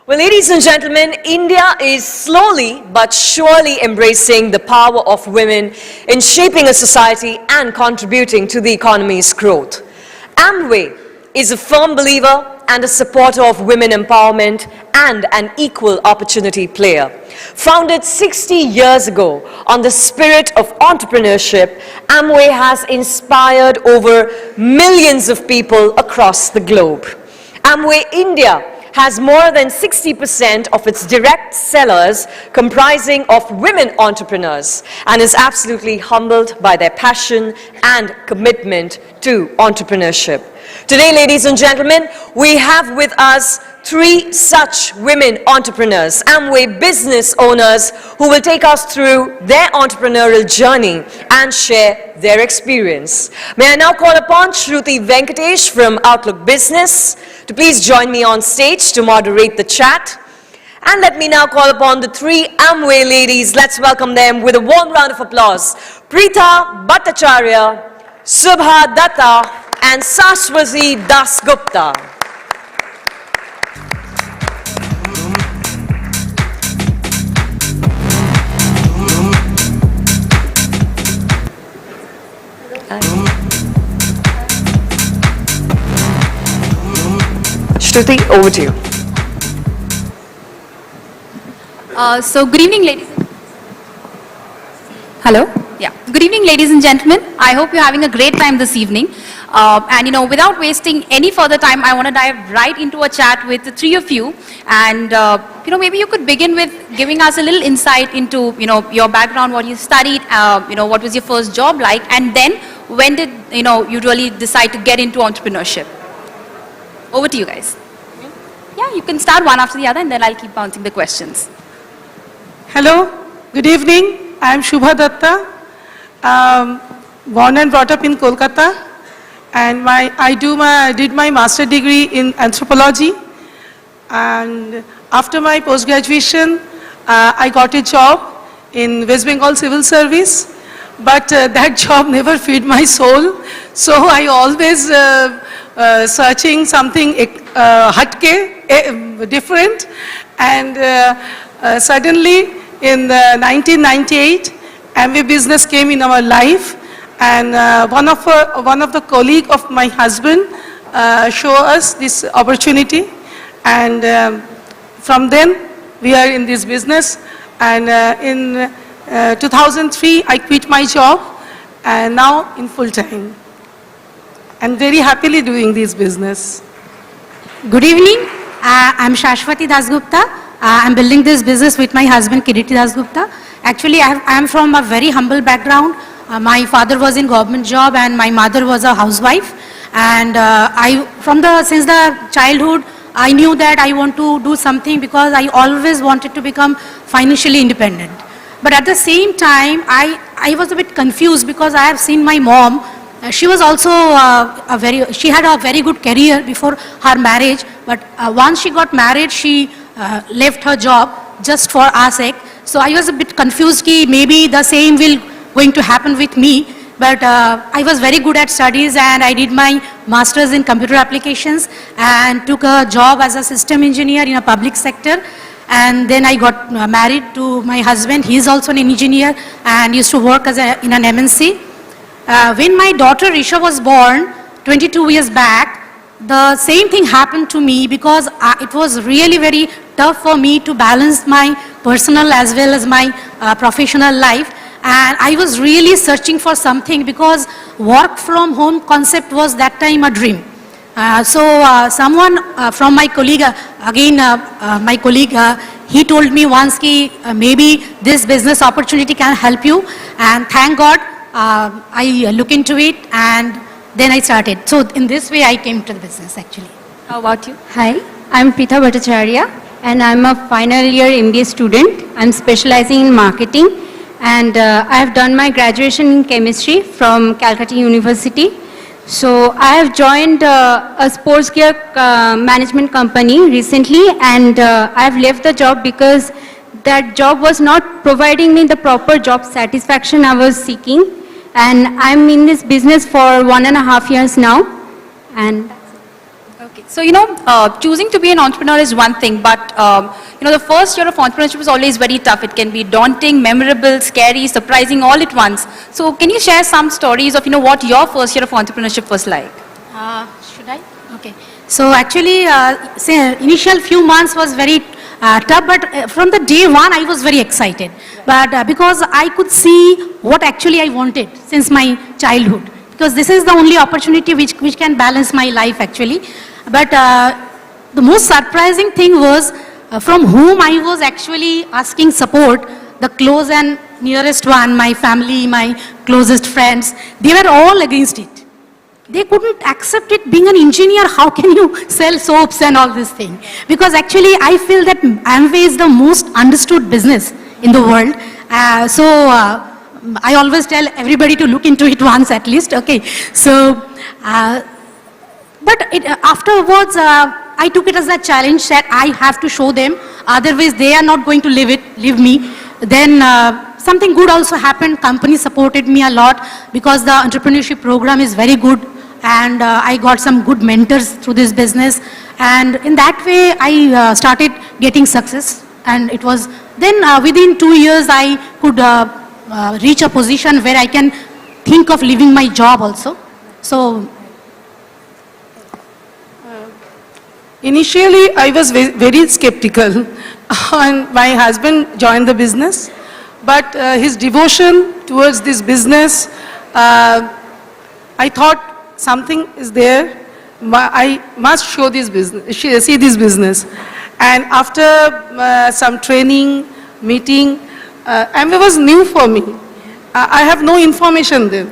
Well, ladies and gentlemen, India is slowly but surely embracing the power of women in shaping a society and contributing to the economy's growth. Amway is a firm believer and a supporter of women empowerment and an equal opportunity player. Founded 60 years ago on the spirit of entrepreneurship, Amway has inspired over millions of people across the globe. Amway India has more than 60% of its direct sellers comprising of women entrepreneurs and is absolutely humbled by their passion and commitment to entrepreneurship. Today, ladies and gentlemen, we have with us 3 such women entrepreneurs, Amway business owners, who will take us through their entrepreneurial journey and share their experience. May I now call upon Shrutika Venkatesh from Outlook Business to please join me on stage to moderate the chat. And let me now call upon the 3 Amway ladies. Let's welcome them with a warm round of applause. Preeta Bhattacharya, Subha Datta, and Sashwati Dasgupta. Shruti, over to you. So good evening, ladies. Hello? Yeah. Good evening, ladies and gentlemen. I hope you're having a great time this evening. And without wasting any further time, I want to dive right into a chat with the 3 of you. And, maybe you could begin with giving us a little insight into, your background, what you studied, what was your first job like, and then when did, you really decide to get into entrepreneurship? Over to you guys. Yeah, you can start one after the other and then I'll keep bouncing the questions. Hello, good evening. I am Shubha Datta, born and brought up in Kolkata, and I did my master degree in anthropology, and after my post-graduation, I got a job in West Bengal Civil Service, but that job never fed my soul, so I always searching something different, and suddenly in 1998, Amway business came in our life, and one of the colleague of my husband showed us this opportunity, and from then we are in this business, and in 2003 I quit my job, and now in full time. I'm very happily doing this business. Good evening. I'm Shashwati Dasgupta. I'm building this business with my husband Kiriti Dasgupta. Actually, I am from a very humble background. My father was in government job and my mother was a housewife. And since the childhood, I knew that I want to do something because I always wanted to become financially independent. But at the same time, I was a bit confused because I have seen my mom. She was also she had a very good career before her marriage, but once she got married, she left her job just for our sake. So I was a bit confused that maybe the same going to happen with me, but I was very good at studies and I did my master's in computer applications and took a job as a system engineer in a public sector. And then I got married to my husband. He is also an engineer and used to work in an MNC. When my daughter Risha was born 22 years back, the same thing happened to me because it was really very tough for me to balance my personal as well as my professional life. And I was really searching for something because work from home concept was that time a dream. Someone from my colleague, he told me once maybe this business opportunity can help you, and thank God I look into it and then I started. So in this way I came to the business actually. How about you? Hi, I'm Preeta Bhattacharya and I'm a final year MBA student. I'm specializing in marketing and I have done my graduation in chemistry from Calcutta University. So I have joined a sports gear management company recently, and I have left the job because that job was not providing me the proper job satisfaction I was seeking. And I'm in this business for 1.5 years now. And okay. So, choosing to be an entrepreneur is one thing, but, the first year of entrepreneurship is always very tough. It can be daunting, memorable, scary, surprising all at once. So, can you share some stories of, what your first year of entrepreneurship was like? Should I? Okay. So actually, say initial few months was very tough, but from the day one, I was very excited. But because I could see what actually I wanted since my childhood. Because this is the only opportunity which can balance my life actually. But the most surprising thing was from whom I was actually asking support, the close and nearest one, my family, my closest friends, they were all against it. They couldn't accept it. Being an engineer, how can you sell soaps and all this thing? Because actually I feel that Amway is the most understood business in the world. I always tell everybody to look into it once at least, okay. So, afterwards, I took it as a challenge that I have to show them, otherwise they are not going to leave me. Then something good also happened. Company supported me a lot because the entrepreneurship program is very good, and I got some good mentors through this business. And in that way, I started getting success. And it was, then within 2 years, I could reach a position where I can think of leaving my job also. So, initially, I was very skeptical and my husband joined the business, but his devotion towards this business, I thought something is there, I must show this business, see this business. And after some training, meeting, Amway was new for me. I have no information then.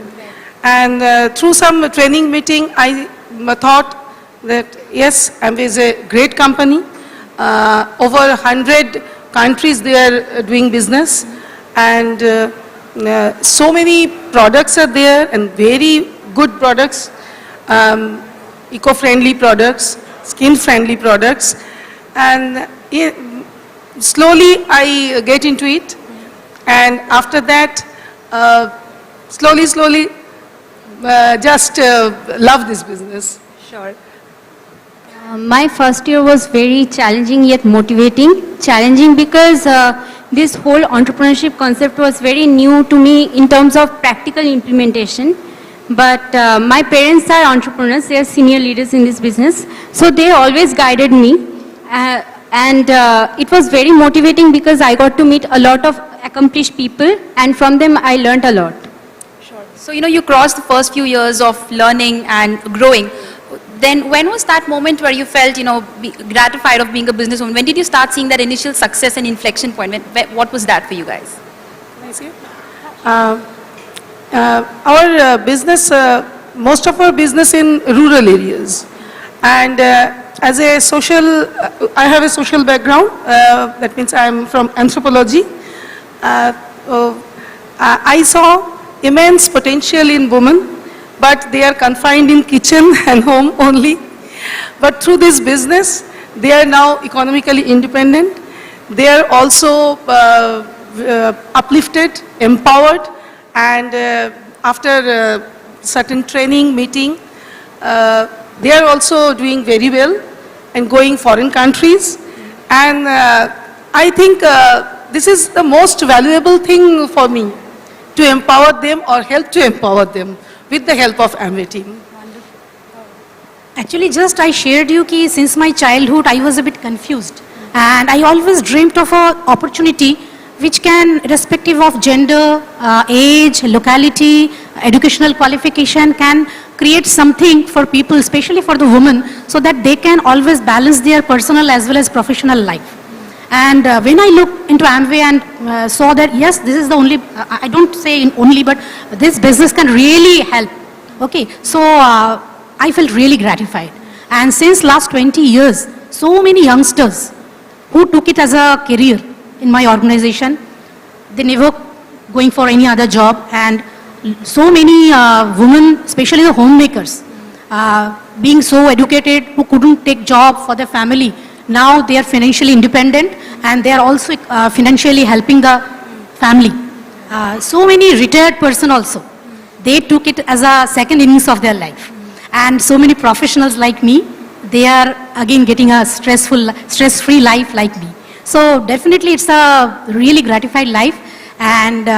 And through some training meeting, I thought that yes, Amway is a great company. Over 100 countries they are doing business, and so many products are there, and very good products, eco-friendly products, skin-friendly products, and slowly I get into it, and after that, slowly, just love this business. Sure. My first year was very challenging yet motivating. Challenging because this whole entrepreneurship concept was very new to me in terms of practical implementation. But my parents are entrepreneurs, they are senior leaders in this business. So they always guided me. And it was very motivating because I got to meet a lot of accomplished people, and from them I learned a lot. Sure. So, you crossed the first few years of learning and growing. Then when was that moment where you felt, gratified of being a businesswoman? When did you start seeing that initial success and inflection point? What was that for you guys? Can I see it? Our business, most of our business in rural areas. And as a social, I have a social background. That means I am from anthropology. I saw immense potential in women, but they are confined in kitchen and home only. But through this business, they are now economically independent. They are also uplifted, empowered, and after certain training, meeting, they are also doing very well and going foreign countries. And I think this is the most valuable thing for me, to empower them or help to empower them with the help of Amway team. actually just I shared you ki since my childhood I was a bit confused, and I always dreamt of an opportunity which can, irrespective of gender, age, locality, educational qualification, can create something for people, especially for the women, so that they can always balance their personal as well as professional life. And when I looked into Amway and saw that, yes, this is the only, I don't say only, but this business can really help. Okay, so I felt really gratified. And since last 20 years, so many youngsters who took it as a career in my organization, they never going for any other job, and so many women, especially the homemakers, being so educated, who couldn't take job for their family, now they are financially independent, and they are also financially helping the family. So many retired person also, they took it as a second innings of their life. And so many professionals like me, they are again getting a stress-free life like me. So definitely it's a really gratified life. And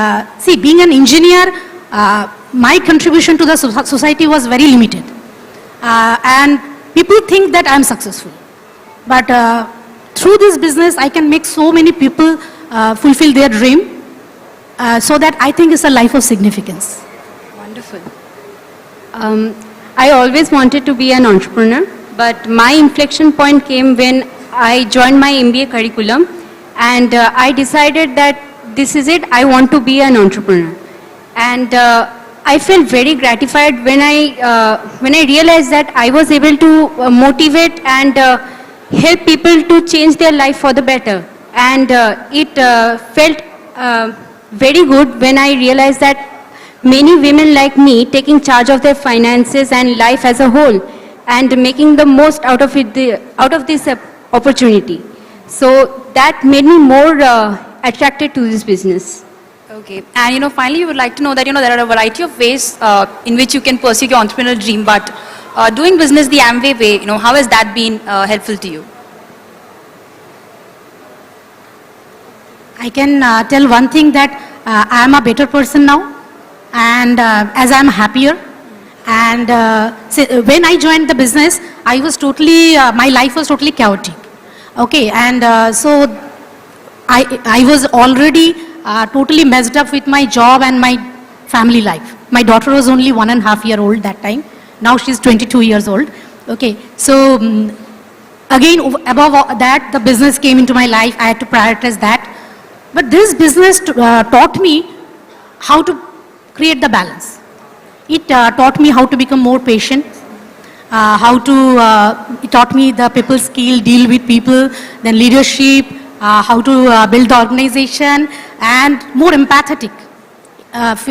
see, being an engineer, my contribution to the society was very limited. And people think that I'm successful. But through this business, I can make so many people fulfill their dream. So that I think it's a life of significance. Wonderful. I always wanted to be an entrepreneur, but my inflection point came when I joined my MBA curriculum, and I decided that this is it, I want to be an entrepreneur. And I felt very gratified when I realized that I was able to motivate and help people to change their life for the better. And it felt very good when I realized that many women like me taking charge of their finances and life as a whole and making the most out of this opportunity. So that made me more attracted to this business. Okay, and finally you would like to know that there are a variety of ways in which you can pursue your entrepreneurial dream, but doing business the Amway way, how has that been helpful to you? I can tell one thing, that I am a better person now, and as I am happier. And when I joined the business, I was totally, my life was totally chaotic. Okay, and so I was already totally messed up with my job and my family life. My daughter was only 1.5 years old that time. Now she's 22 years old. Okay, so again, above all that, the business came into my life. I had to prioritize that. But this business taught me how to create the balance. It taught me how to become more patient, it taught me the people skill, deal with people, then leadership, how to build the organization, and more empathetic.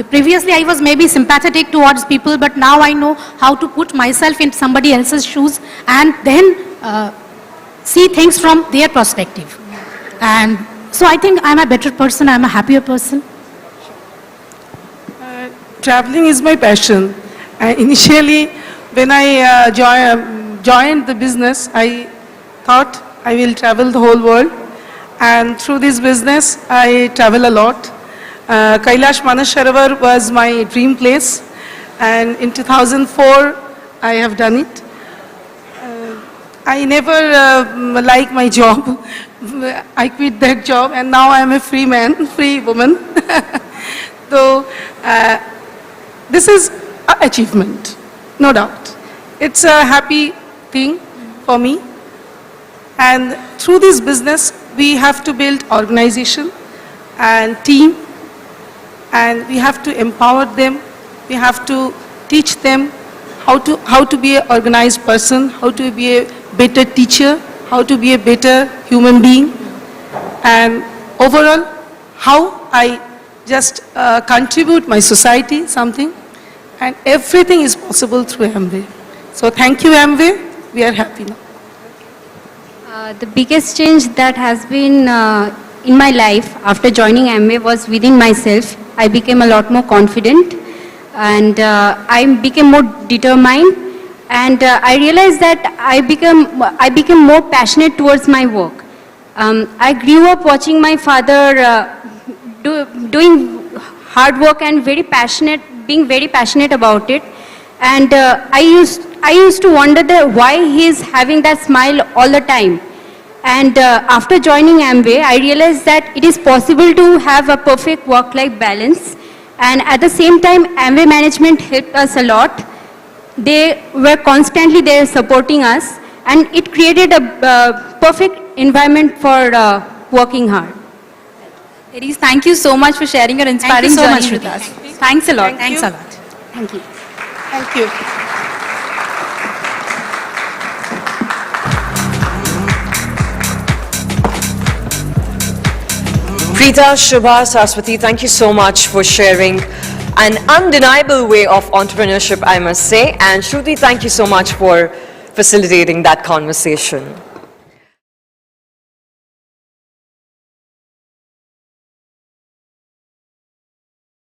Previously I was maybe sympathetic towards people, but now I know how to put myself in somebody else's shoes and then see things from their perspective. And so I think I'm a better person, I'm a happier person. Traveling is my passion. Initially, when I joined the business, I thought I will travel the whole world. And through this business, I travel a lot. Kailash Manasarovar was my dream place. And in 2004, I have done it. I never liked my job. I quit that job, and now I am a free man, free woman. So this is an achievement, no doubt. It's a happy thing for me. And through this business, we have to build organization and team, and we have to empower them. We have to teach them how to be an organized person, how to be a better teacher, how to be a better human being, and overall, how I just contribute my society something, and everything is possible through Amway. So thank you, Amway. We are happy now. The biggest change that has been in my life after joining Amway was within myself. I became a lot more confident, and I became more determined, and I realized that I became more passionate towards my work. I grew up watching my father doing hard work and being very passionate about it, and I used to wonder why he's having that smile all the time. And after joining Amway, I realized that it is possible to have a perfect work-life balance. And at the same time, Amway management helped us a lot. They were constantly there supporting us, and it created a perfect environment for working hard. Ladies, thank you so much for sharing your inspiring journey with us. Thanks a lot. Thanks a lot. Thank you. Thank you. Preeta, Shubha, Saraswati, thank you so much for sharing an undeniable way of entrepreneurship, I must say. And Shruti, thank you so much for facilitating that conversation.